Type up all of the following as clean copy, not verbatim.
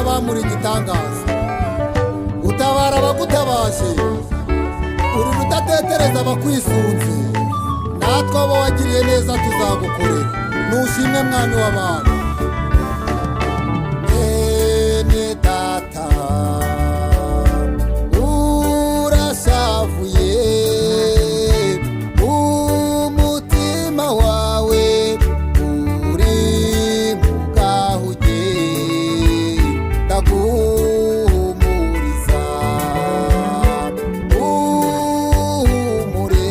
n'abamuri igitangaza, utabara abagutabaje, uri rudatetereza abakwisunze, natwe abo wagiriye neza tuzagukorera, nushimwe mwami w'abantu. Bene data urashavuye, umutima wawe uri mu gahuge, ndaguhumuriza uhumure,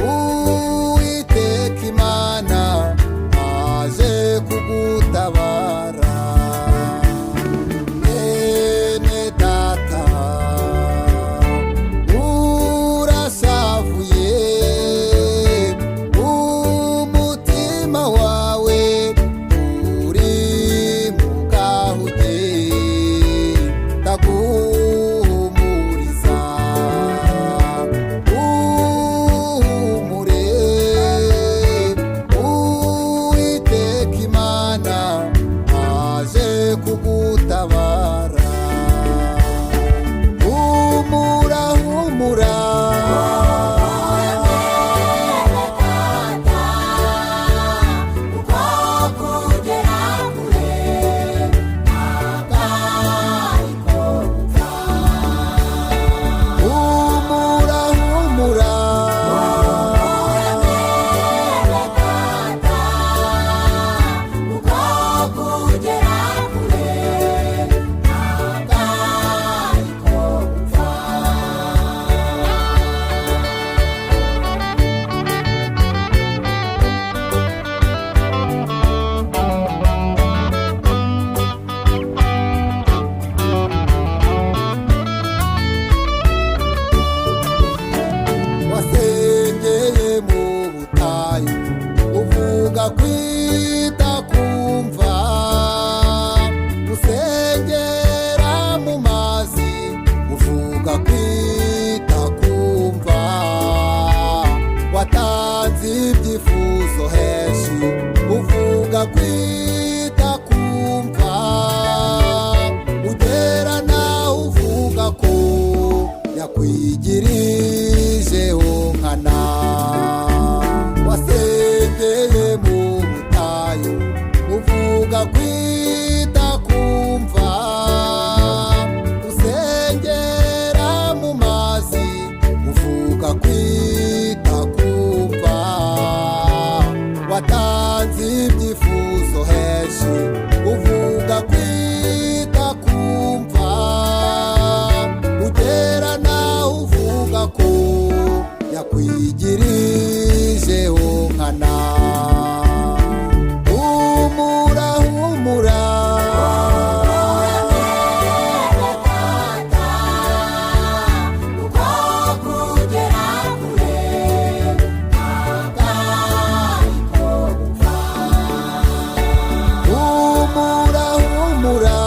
Uwiteka Imana aje kugutabara. Bene data urashavuye, umutima wawe uri mu gahuge, ndaguhumuriza uhumure, Uwiteka Imana aje kugutabara. Humura humura, humura humura, wasengeye mu butayu uvuga kwita kumva, usengera mu mazi uvuga kwita kumva, watanze ibyifuzo henshi uvuga kwita kumva, ugera nawe uvuga ko yakwigirijeho nkana. Wasengeye mu butayu uvuga kwita kumva, usengera mu mazi uvuga kwita kumva, watanze ibyifuzo henshi uvuga kwita kumva, ugera nawe uvuga ko yakwigirijeho nkana. Humura humura, humura humura,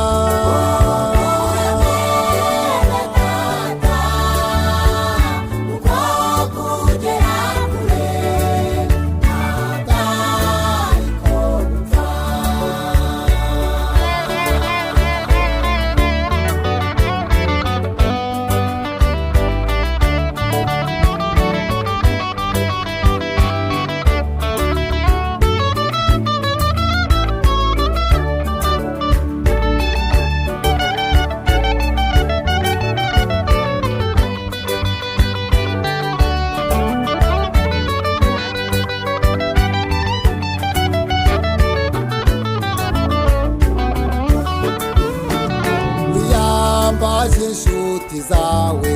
wiyambaje inshuti zawe